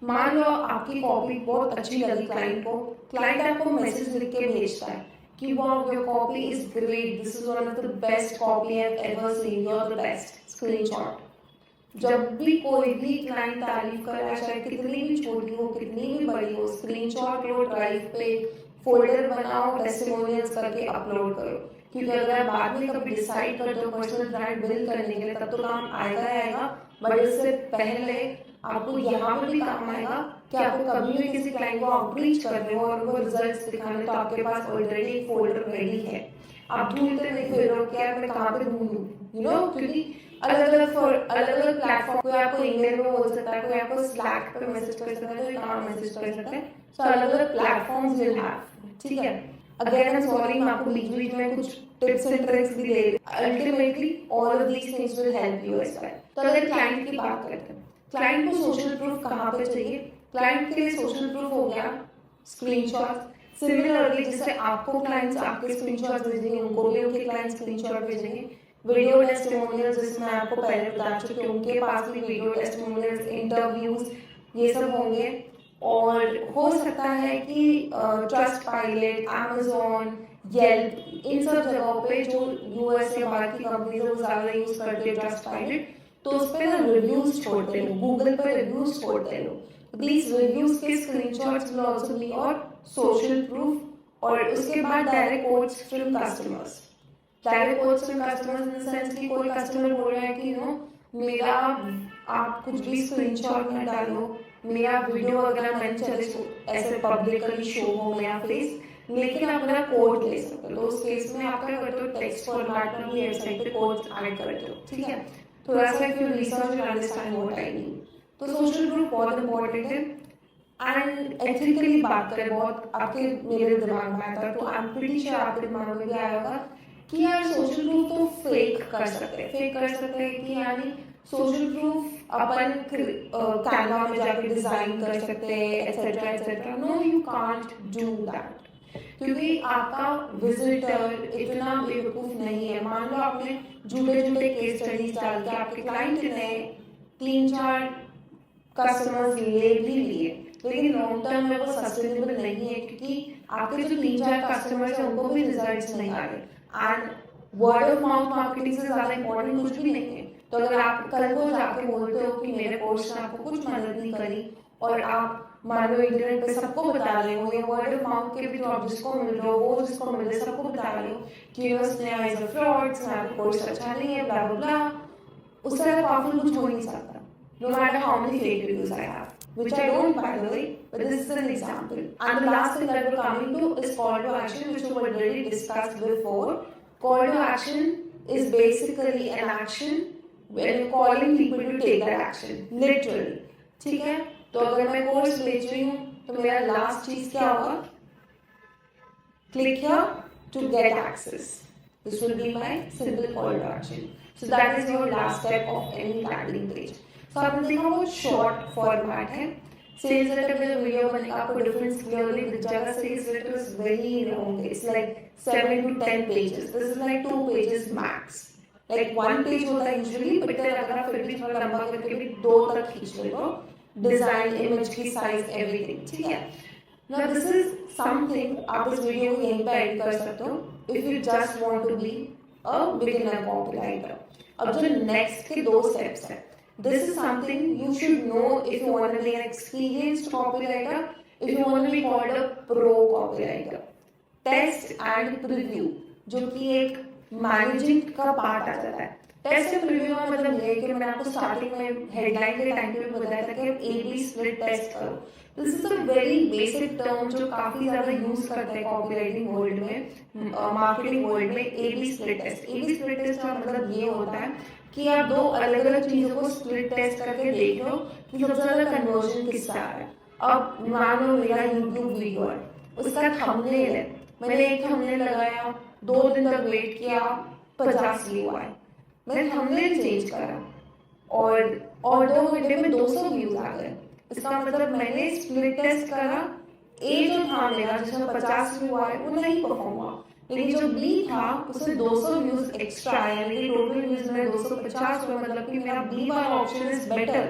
मान लो आपकी कॉपी बहुत अच्छी लगी क्लाइंट को, क्लाइंट आपको मैसेज लिख के भेजता है कि wow your copy is great, this is one of the best copy I have ever seen, you are the best, screenshot. जब भी कोई भी क्लाइंट तारीफ कर रहा है, चाहे कितनी भी छोटी हो कितनी भी बड़ी हो, स्क्रीनशॉट लो, ड्राइव पे फोल्डर बनाओ, टेस्टिमोनियल्स करके अपलोड करो। क्योंकि अगर बाद में कभी डिसाइड कर दो पर्सनल ब्रांड बिल्ड करने के लिए तब तो काम आएगा आएगा, बट इससे पहले आपको यहाँ पे भी काम आएगा कि आपको कभी भी किसी क्लाइंट को आउटरीच कर रहे हो और उनको रिजल्ट्स दिखाने, तो आपके पास ऑलरेडी एक फोल्डर रेडी है। आप ढूंढते नहीं फिर रहो कि यार मैं कहाँ पे ढूंढूं, क्योंकि अलग अलग प्लेटफॉर्म, कोई आपको ईमेल में बोल सकता है, कोई आपको स्लैक पे मैसेज कर सकता है, कोई कहाँ मैसेज कर सकता है। सो अलग अलग प्लेटफॉर्म्स विल हैव, ठीक है। अगेन आई एम सॉरी, मैं आपको बीच बीच में कुछ टिप्स एंड ट्रिक्स भी दे रही हूँ। Ultimately all of these things will help you as well. तो अगर क्लाइंट की बात करते हैं, क्लाइंट को सोशल प्रूफ कहाँ पे चाहिए? क्लाइंट के लिए सोशल प्रूफ हो गया स्क्रीनशॉट। सिमिलरली जैसे आपको क्लाइंट्स आपके स्क्रीनशॉट भेजेंगे, उनको भी उनके क्लाइंट स्क्रीनशॉट भेजेंगे। वीडियो टेस्टिमोनियल्स जिसमें मैं आपको पहले बता चुकी हूँ, उनके पास भी वीडियो टेस्टिमोनियल्स, इंटरव्यूज ये सब होंगे। और हो सकता है कि ट्रस्ट पायलट, अमेजोन, येल्प, इन सब जगहों पे जो यूएस या बाहर की कंपनीज है वो ज्यादा यूज करते हैं ट्रस्ट पायलट, तो उस पे ना रिव्यूज छोड़ते हैं, गूगल पे रिव्यूज छोड़ते हैं लोग। प्लीज रिव्यूज के स्क्रीनशॉट्स विल आल्सो बी और सोशल प्रूफ। और उसके बाद direct quotes from customers, direct quotes from customers in the sense कि कोई कस्टमर बोल रहा है कि मेरा आप कुछ भी स्क्रीनशॉट न डालो, मेरा वीडियो वगैरह मैंने चले ऐसे पब्लिकली शो हो मेरा फेस, लेकिन आप मेरा कोड ले सकते हो। तो उस केस में आप क्या करते हो, टेक्स्ट फॉर्मेट में भी वेबसाइट पे कोड ऐड करते हो, ठीक है। थोड़ा सा फिर research and understand what I mean. तो सोशल प्रूफ बहुत इंपॉर्टेंट है। एंड एथिकली बात करें, बहुत आपके मेरे दिमाग में आता है, तो आई एम प्रीटी श्योर आपके दिमाग में भी आया होगा कि यार सोशल प्रूफ तो फेक कर सकते हैं कि यानी सोशल प्रूफ अपन कैनवा में जाके डिजाइन कर सकते हैं etcetera etcetera. No, you can't do that, क्योंकि आपका विजिटर इतना बेवकूफ नहीं है। मान लो आपने झूठे झूठे केस स्टडीज डाल के आपके क्लाइंट ने 3-4 कस्टमर्स ले भी लिए, लेकिन लॉन्ग टर्म में वो सस्टेनेबल नहीं है, क्योंकि आपके जो 3-4 कस्टमर्स हैं उनको भी रिजल्ट्स नहीं आ रहे। And word of mouth marketing से ज्यादा इंपॉर्टेंट कुछ भी नहीं है। तो अगर आप कल को जाके बोलते हो कि मेरे कोर्स ने आपको कुछ मदद नहीं करी, और आप मान लो इंटरनेट पे सबको बता रहे हो, या वर्ड ऑफ माउथ के भी तो आप जिसको मिल रहे हो वो जिसको मिल रहे सबको बता रहे हो कि Sneha is a fraud, Sneha का कोर्स अच्छा नहीं है, ब्ला ब्ला ब्ला, उससे ज्यादा पावरफुल कुछ हो नहीं सकता। No matter how many fake reviews I have, which I don't by the way, but this is an example. And the last thing that we're coming to is call to action, which we already discussed before. Call to action is basically an action when you're calling people to take that action, literally. ठीक है? तो अगर मैं course बेच रही हूँ तो मेरा लास्ट चीज क्या होगा? Click here to get access. This will be my simple call to action. So that is your last step of any landing page. So आपने देखा वो शॉर्ट फॉर्मेट है। सेल्स लेटर में वीडियो बनेगा, आपको डिफरेंस क्लियरली दिख जाएगा। Sales letter is very long, it's like 7 to 10 pages, this is like 2 pages max. Like 1 page होता है यूजुअली, बट अगर आप फिर भी थोड़ा लंबा करके भी 2 तक खींच ले तो डिजाइन, इमेज की साइज, एवरीथिंग, ठीक है। नाउ दिस इज समथिंग आप इस वीडियो को यहीं पे एडिट कर सकते हो। If you just want to be a beginner copywriter. अब जो नेक्स्ट के 2 स्टेप्स है, this is something you should know if you want to be an experienced copywriter, if you want to be called a pro copywriter. Test and preview, जो कि एक managing का part आ जाता है। टेस्ट एंड प्रीव्यू का मतलब ये है कि मैंने आपको स्टार्टिंग में हेडलाइन के टाइम पे भी बताया था कि आप ए बी स्प्लिट टेस्ट करो। This is a very basic term जो काफी ज्यादा यूज करते हैं कॉपीराइटिंग वर्ल्ड में, मार्केटिंग वर्ल्ड में। A B split test, A B split test का मतलब ये होता है कि आप 2 अलग अलग चीजों को स्प्लिट टेस्ट करके देख लो कि सबसे ज्यादा कन्वर्जन किससे आ रहा है। अब मान लो मेरा यूट्यूब वीडियो है, उसका थंबनेल है, मैंने एक थंबनेल लगाया, 2 दिन तक वेट किया, 50 व्यू आए, मैंने थंबनेल चेंज करा और 2 घंटे में 200 व्यूज आ गए। इसका मतलब मैंने स्प्लिट टेस्ट करा, ए जो था मेरा जिसमें 50 व्यू आए वो नहीं परफॉर्म हुआ, लेकिन जो बी था उसमें 200 व्यूज एक्स्ट्रा आए, यानी टोटल व्यूज मेरे 250 हुए, मतलब कि मेरा बी वाला option is better,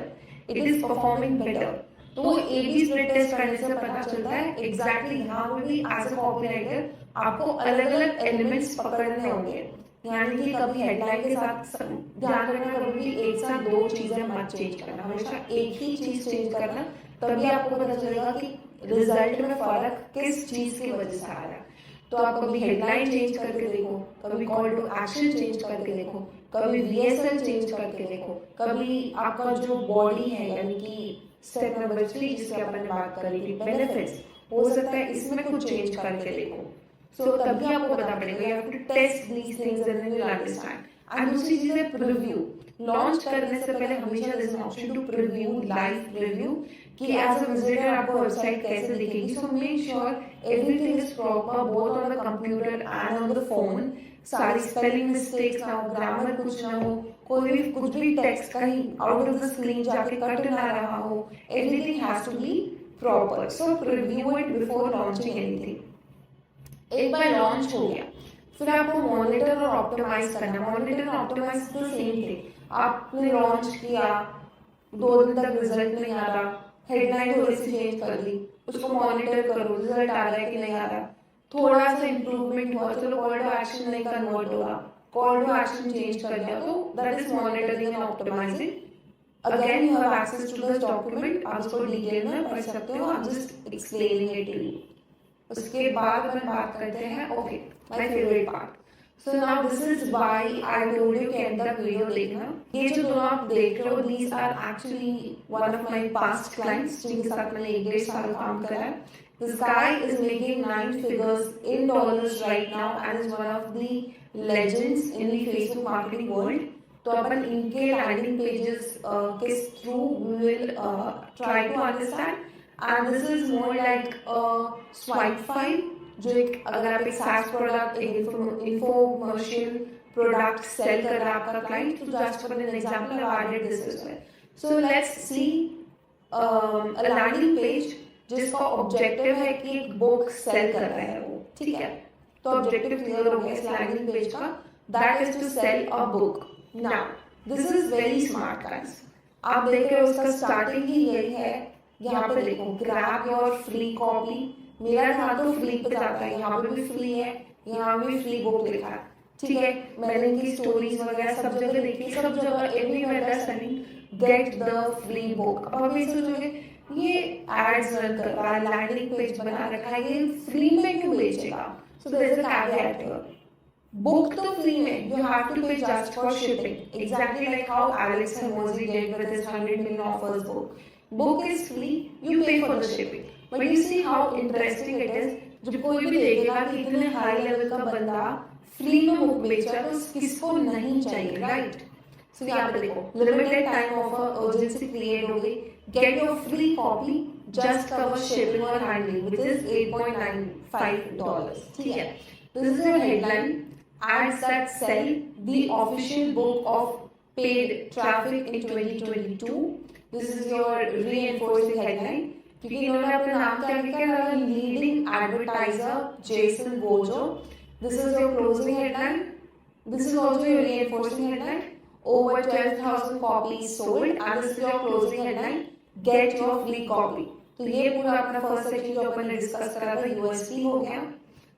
it is performing better. तो वो ए बी स्प्लिट टेस्ट करने से पता चलता है एग्जैक्टली यहाँ पे भी एज अ कॉपीराइटर आपको अलग अलग एलिमेंट्स पकड़ने होंगे, यानी कि कभी हेडलाइन के साथ ध्यान रखना, कभी भी एक साथ 2 चीजें मत चेंज करना, हमेशा एक ही चीज चेंज करना, तभी आपको पता चलेगा कि रिजल्ट में फर्क किस चीज की वजह से आ रहा है। तो आप कभी हेडलाइन चेंज करके देखो, कभी कॉल टू एक्शन चेंज करके देखो, कभी वीएसएल चेंज करके देखो, कभी आपका जो बॉडी है, यानी कि स्टेप नंबर 3 जिसकी अपन ने बात करी थी, बेनिफिट्स, हो सकता है इसमें कुछ चेंज करके देखो। सो तभी आपको पता पड़ेगा, you have to test these things and then you will understand. And दूसरी चीज है प्रीव्यू। लॉन्च करने से पहले हमेशा there is an option to preview, live preview, कि एज अ विजिटर आपको वेबसाइट कैसे दिखेगी। So make sure everything is proper both on the computer and on the phone. सारी स्पेलिंग मिस्टेक्स ना हो, ग्रामर कुछ ना हो, कोई भी कुछ भी टेक्स्ट कहीं आउट ऑफ द स्क्रीन जाके कट ना रहा हो, everything has to be proper. So preview it before launching anything. एक बार लॉन्च हो गया, फिर आपको मॉनिटर और ऑप्टिमाइज करना। मॉनिटर और ऑप्टिमाइज तो सेम थे, आपने लॉन्च किया, 2 दिन तक रिजल्ट नहीं आ रहा, हेडलाइन थोड़ी सी चेंज कर दी, उसको मॉनिटर करो, रिजल्ट आ रहा है कि नहीं आ रहा, थोड़ा सा इंप्रूवमेंट हुआ, चलो कॉल टू एक्शन नहीं कन्वर्ट हुआ, कॉल टू एक्शन चेंज कर दिया, तो that is monitoring and optimising. Again you have access to this document, आप इसको डिटेल में पढ़ सकते हो, I am just explaining it to you. उसके बाद अपन बात करते हैं, okay my favourite part. So now this is why I told you कि एंड तक वीडियो देखना। ये जो दोनों आप देख रहे हो, these are actually one of my past clients जिनके साथ मैंने 1-1.5 साल काम करा है। This guy is making 9 figures in dollars right now and is one of the legends in the Facebook marketing world. तो अपन इनके लैंडिंग पेजेस के through we will try to understand, and this is more like a swipe file, जो एक अगर आप एक SaaS product, एक infomercial product sale कर रहा है आपका क्लाइंट, तो just for an example I added this as well. So let's see a landing page जिसका ऑब्जेक्टिव है कि एक बुक सेल कर रहा है वो, ठीक है। तो ऑब्जेक्टिव क्लियर हो गया इस लैंडिंग पेज का, that is to sell a book. Now this is very smart guys, आप देख रहे हो उसका स्टार्टिंग ही यही है। यहाँ पे देखो, ग्रैब योर फ्री कॉपी, मेरा था तो फ्री पे जाता है, यहाँ पे भी फ्री है, यहाँ पे भी फ्री बुक लिखा है, ठीक है। मैंने इनकी स्टोरीज वगैरह सब जगह देखी, सब जगह everywhere they are selling get the free book. अब आप ये सोचोगे ये एड्स रन कर रहा है, लैंडिंग पेज बना रखा है, ये फ्री में क्यों बेचेगा? So there is a caveat here, book तो फ्री में, you have to pay just for shipping, exactly like how Alex Hormozi did with his 100 million offers book. Book is free, you pay for the shipping. But you see how interesting it is, जब कोई भी देखेगा कि इतने high level का बंदा free में book बेच रहा है तो किसको नहीं चाहिए, राइट? सो यहाँ पे देखो, limited time offer urgency create हो गई, get your free copy, just cover shipping और हैंडलिंग विच इज $8.95, ठीक है। This is your headline, ads that sell the official book of paid traffic in 2022. This is your reinforcing headline, क्योंकि इन्होंने अपने नाम के आगे क्या डाला, leading advertiser Jason Wojo. This is your closing headline. This is also your reinforcing headline. Over 12,000 copies sold, and this is your closing headline. Get your free copy. तो ये पूरा अपना फर्स्ट सेक्शन जो अपन ने डिस्कस करा था USP हो गया।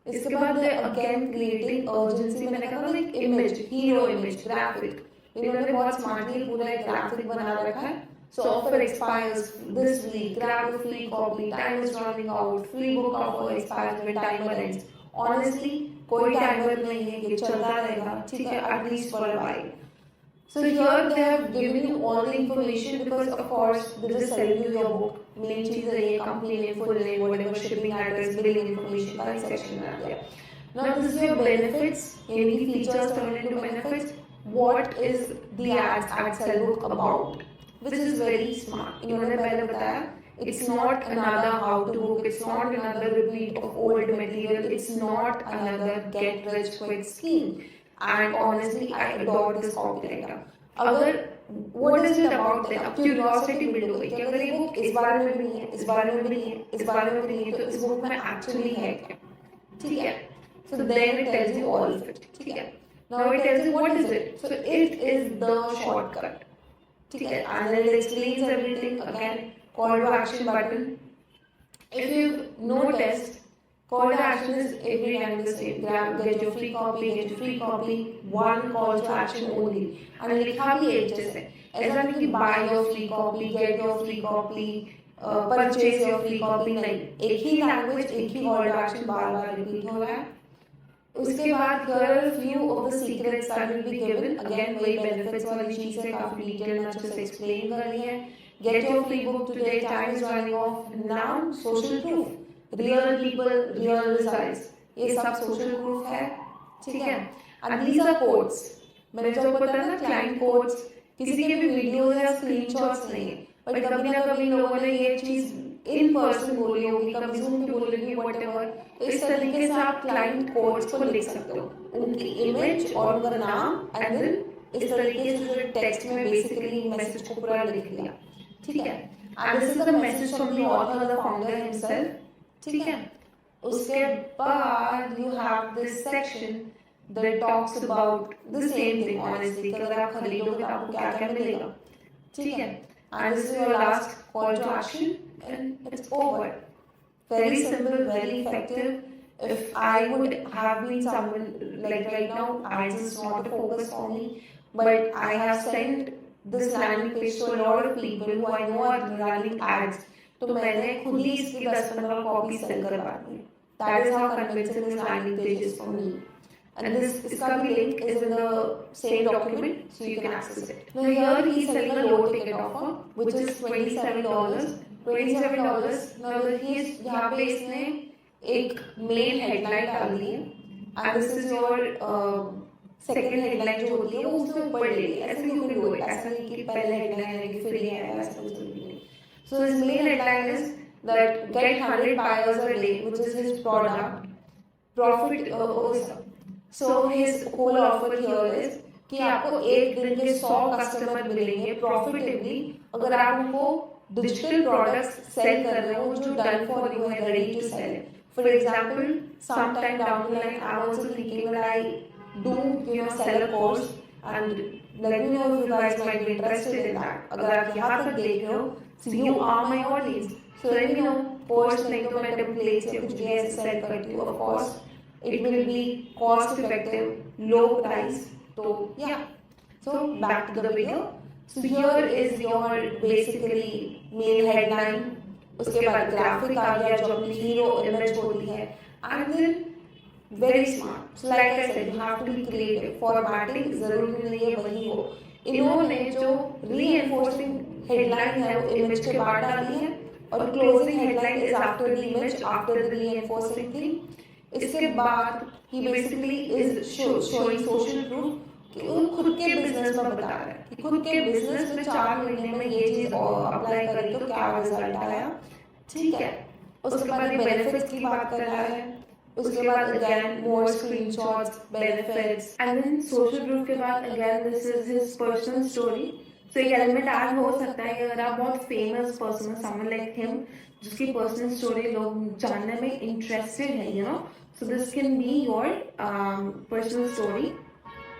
इसके बाद अगेन क्रिएटिंग अर्जेंसी, मैंने कहा था एक इमेज, हीरो इमेज, ग्राफिक, इन्होंने बहुत स्मार्टली पूरा एक ग्राफिक बना रखा है. So offer expires this week, grab a free copy, time is running out, free book offer expires when timer ends. Honestly, कोई टाइमर नहीं है, ये चलता रहेगा, ठीक है, at least for a while. So here they have given you all the information because of course they're just selling you your book. Main चीज़ है ये, company name, full name, whatever, shipping address, billing information, का section में आ गया. Now this is your benefits, यानी कि features turn into benefits. What is the ads at Sellbook about? Which is very smart. इन्होंने पहले बताया, it's not another how-to book, it's not another repeat of old material, it's not another get-rich-quick scheme. And honestly, I adore this copywriter. अगर what is it about then? अब curiosity build हो गई कि अगर ये बुक इस बारे में भी नहीं है, इस बारे में भी नहीं है, इस बारे में भी नहीं है, तो इस बुक में actually है क्या? ठीक है? So then it tells you all of it. ठीक है? Now it tells you what is it? So it is the shortcut. ठीक है, and it explains everything. Again, call to action button. If you've noticed, call to action is every time the same. Get your free copy, get your free copy. One call to action only. And लिखा भी एक जैसे. ऐसा नहीं कि buy your free copy, get your free copy, purchase your free copy, नहीं. एक ही language, एक ही call to action बार-बार repeat हो रहा है. उसके बाद here are a few of the secrets that will be given. Again, वही benefits वाली चीज़ है, काफी डिटेल में अच्छे से explain कर रही है. Get your free book today. Time is running off. Now, social proof. Real people, real results. ये सब social proof है, ठीक है? And these are quotes. मैंने जो बताया ना client quotes, किसी के भी वीडियोस या screenshots नहीं है, बट कभी ना कभी लोगों ने ये चीज़ इन पर्सन बोली होगी, कभी जूम पे बोलेगी, whatever. तो इस तरीके से आप क्लाइंट कोड्स को लिख सकते हो, उनकी इमेज और उनका नाम, एंड देन इस तरीके से जो टेक्स्ट में बेसिकली मैसेज को पूरा लिख लिया, ठीक है? And this is the message from the author, the founder himself, ठीक है? उसके बाद you have this section that talks about the same thing. Honestly अगर आप खरीदोगे तो आपको क्या क्या मिलेगा, ठीक है? And this is your last call to action and it's over. Very simple, very effective. If I would have been someone like right now, ads is not a focus for me, but I have sent this landing page to a lot of people who I know are running ads. तो मैंने खुद ही इसकी 10-15 copy cell करवा दी. That is how convincing this landing page is for me. And this इसका भी link is in the same document, so you can access it. Now here he is selling a low ticket offer, which is $27. $27. Now he is यहाँ पे इसने एक main headline डाल दी है, and this is your second headline जो होती है वो उससे ऊपर ले ली. ऐसे क्यों भी हो, ऐसा नहीं कि पहले हेडलाइन है कि फ्री है, ऐसा कुछ नहीं. So his main headline is that get 100 buyers a day, which is his product. Profit. So his whole offer here is कि आपको एक दिन के 100 कस्टमर मिलेंगे प्रॉफिटेबली अगर आप उनको डिजिटल प्रोडक्ट्स सेल कर रहे हो जो डन फॉर यू है, ready to sell. For example, some time down the line I am also thinking that I do sell a course, and let me know if you guys might be interested in that. अगर आप यहाँ तक देख रहे हो, so you are my audience, so let me know. Course नहीं तो मैं टेम्पलेट्स या कुछ भी ऐसे सेल करती हूँ. Of course it will be cost effective, low price. So yeah, so back to the video. So here is your basically main headline. उसके बाद graphic आ गया जो अपनी hero image होती है, and then very smart. So like I said, you have to be creative. Formatting जरूरी नहीं है वही हो. इन्होंने जो reinforcing headline है वो image के बाद डाली है, और closing headline is after the image, after the reinforcing thing. इसके बाद he basically is showing social proof कि वो खुद के बिजनेस में बता रहा है कि खुद के बिजनेस में 4 महीने में ये चीज अप्लाई करी तो क्या रिजल्ट आया, ठीक है? उसके बाद ये बेनिफिट्स की बात कर रहा है. उसके बाद again more screenshots, benefits, and then social proof के बाद again this is his personal story. So ये एलिमेंट ऐड हो सकता है कि अगर आप बहुत famous person, someone like him, जिसकी पर्सनल स्टोरी लोग जानने में इंटरेस्टेड है, you know. So this can be your personal story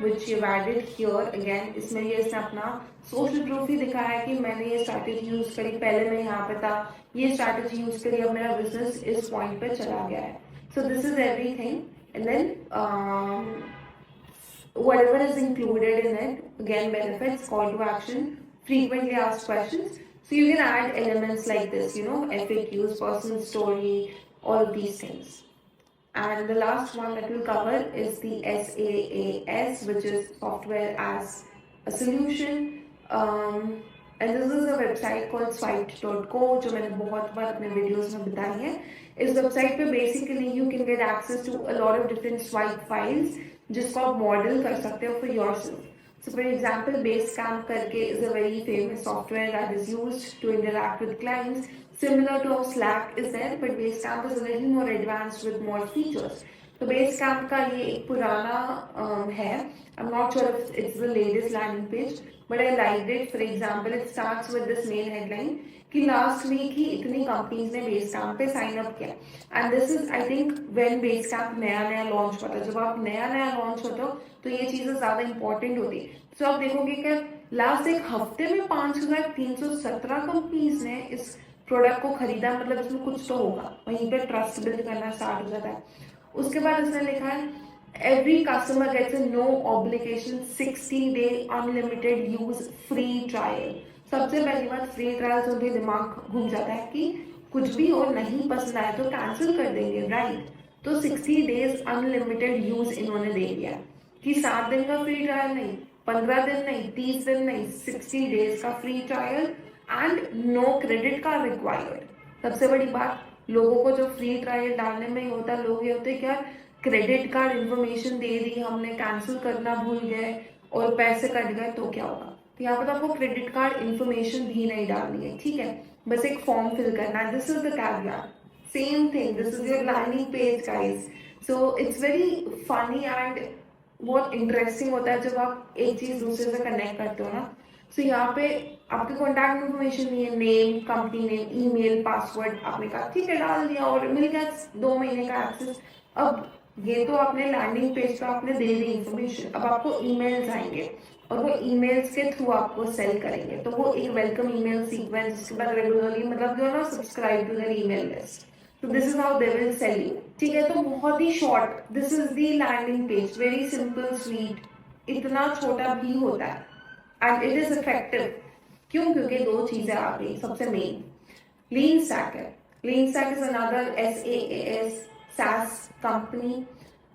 which you've added here. Again, इसमें ये इसने अपना social proof ही दिखाया है कि मैंने ये strategy यूज करी, पहले मैं यहाँ पे था, ये strategy यूज करी, अब मेरा business इस point पे चला गया है. So this is everything, and then whatever is included in it, again, benefits, call to action, frequently asked questions. So you can add elements like this, FAQs, personal story, all of these things. And the last one that we'll cover is the SaaS, which is software as a solution. And this is a website called swiped.co, जो मैंने बहुत बार अपने videos में बताई है. इस website पे basically you can get access to a lot of different swipe files जिसको आप मॉडल कर सकते हो for yourself. So for example, Basecamp करके is a very famous software that is used to interact with clients. Similar to how Slack is there, but Basecamp is a little more advanced with more features. तो Basecamp का ये एक पुराना है. I'm not sure if it's the latest landing page, but I liked it. For example, it starts with this main headline कि last week ही इतनी companies ने Basecamp पे sign up किया. And this is, I think, when Basecamp नया launch हुआ था. जब आप नया launch होता हो तो ये चीज़ें ज़्यादा इंपॉर्टेंट होती है. तो आप देखोगे कि लास्ट एक हफ्ते में 5,317 कंपनीज ने इस प्रोडक्ट को खरीदा, मतलब इसमें कुछ तो होगा. वहीं पे ट्रस्ट बिल्ड करना स्टार्ट हो जाता है. उसके बाद इसने लिखा है every customer gets a no obligation 60-day unlimited use free trial. सबसे पहली बात, फ्री ट्रायल से उनके दिमाग घूम जाता है कि कुछ भी और नहीं पसंद आया तो कैंसिल कर देंगे, राइट. तो 60 days अनलिमिटेड यूज इन्होंने दे दिया कि 7 दिन का फ्री ट्रायल नहीं, 15 दिन नहीं, 30 दिन नहीं, 60 days का free trial and no credit card required. सबसे बड़ी बात, लोगों को जो फ्री ट्रायल डालने में ही होता है, लोग ये होते हैं क्या, क्रेडिट कार्ड इन्फॉर्मेशन दे दी हमने, कैंसिल करना भूल गए और पैसे कट गए तो क्या होगा. तो यहाँ पर आपको क्रेडिट कार्ड इन्फॉर्मेशन भी नहीं डालनी है, ठीक है, बस एक फॉर्म फिल करना है. This is the caveat. Same thing, this is your landing page guys. So it's very funny and बहुत इंटरेस्टिंग होता है जब आप एक चीज दूसरे से कनेक्ट करते हो ना. सो यहाँ पे आपके कॉन्टैक्ट इन्फॉर्मेशन नहीं है, name, company name, email, password आपने कहा ठीक है डाल दिया और मिल गया 2 महीने का एक्सेस. अब ये तो आपने लैंडिंग पेज पे आपने दे दी इन्फॉर्मेशन, अब आपको ईमेल्स आएंगे और वो ईमेल्स के थ्रू आपको सेल करेंगे. तो वो एक वेलकम ईमेल सीक्वेंस, जिसके बाद रेगुलरली मतलब जो है ना, subscribe to their email list. तो this is how they will sell you, ठीक है. तो बहुत ही short, this is the landing page, very simple sweet, इतना छोटा भी होता है एंड इट इज इफेक्टिव. क्यों? क्योंकि 2 चीजें आ गई. सबसे मेन लीन स्टैक है. Lean stack is another SaaS company.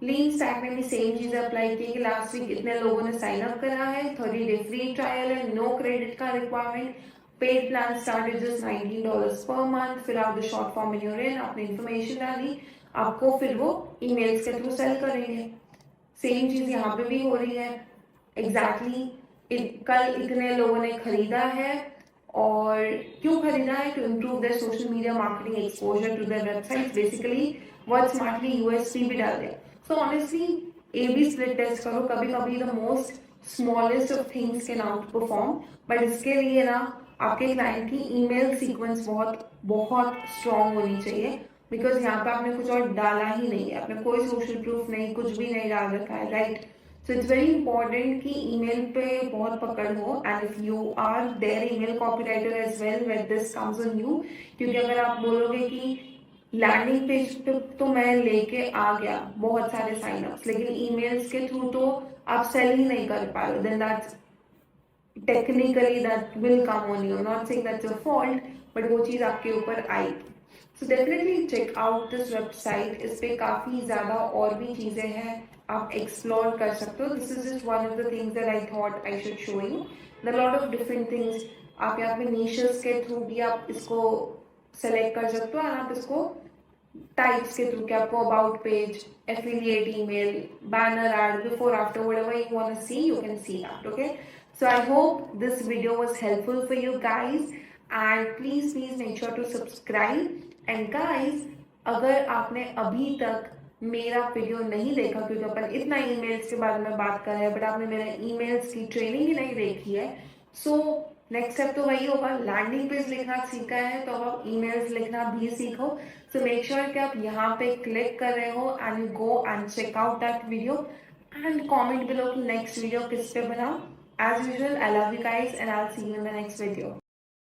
Lean stack ने भी सेम चीजें अप्लाई की कि लास्ट वीक इतने लोगों ने साइन अप करा है, 30 day फ्री ट्रायल है, no credit card requirement, paid plan started just $19 per month, fill out the short form in your in, आपने इन्फॉर्मेशन डाली, आपको फिर वो ईमेल्स के थ्रू सेल करेंगे. सेम चीज यहाँ पे भी हो रही है एग्जैक्टली. कल इतने लोगों ने खरीदा है और क्यों खरीदा है? To improve their social media marketing exposure to their website, basically word smartly USP भी डाल दिया. So honestly A/B split test करो. कभी कभी the most smallest of things can out perform, but इसके लिए ना आपके क्लाइंट की ईमेल सीक्वेंस बहुत बहुत स्ट्रॉन्ग होनी चाहिए. बिकॉज यहाँ पे आपने कुछ और डाला ही नहीं है, आपने कोई सोशल प्रूफ नहीं, कुछ भी नहीं डाल रखा है, right. So it's very important कि ईमेल पे बहुत पकड़ हो. And if you are their email copywriter as well, when this comes on you, क्योंकि अगर आप बोलोगे कि लैंडिंग पेज पे तो मैं लेके आ गया बहुत सारे साइन अप्स, लेकिन ईमेल्स के थ्रू तो आप सेल ही नहीं कर पाए, then that's technically that will come on you. Not saying that's your fault, but वो चीज आपके ऊपर आएगी. So definitely check out this website. इस पे काफी ज्यादा और भी चीजें हैं, आप एक्सप्लोर कर सकते हो. This is just one of the things that I thought I should show you. There are lot of different things. आप यहाँ पे निशेस के थ्रू भी आप इसको सेलेक्ट कर सकते हो और आप इसको टाइप्स के थ्रू, आपको about page, affiliate email, banner add, before after, whatever you want to see, you can see that. Okay, so I hope this video was helpful for you guys, and please make sure to subscribe. And guys, अगर आपने अभी तक मेरा video नहीं देखा, क्योंकि अपन इतना emails के बारे में बात कर रहे हैं, बट आपने मेरे ईमेल्स की ट्रेनिंग ही नहीं देखी है, सो नेक्स्ट स्टेप तो वही होगा. लैंडिंग पेज लिखना सीखा है तो अब आप ईमेल्स लिखना भी सीखो. सो मेक श्योर कि आप यहाँ पे क्लिक कर रहे हो and you go and check out that video and comment below कि नेक्स्ट वीडियो किस पे बनाओ. As usual, I love you guys and I will see you in the next video.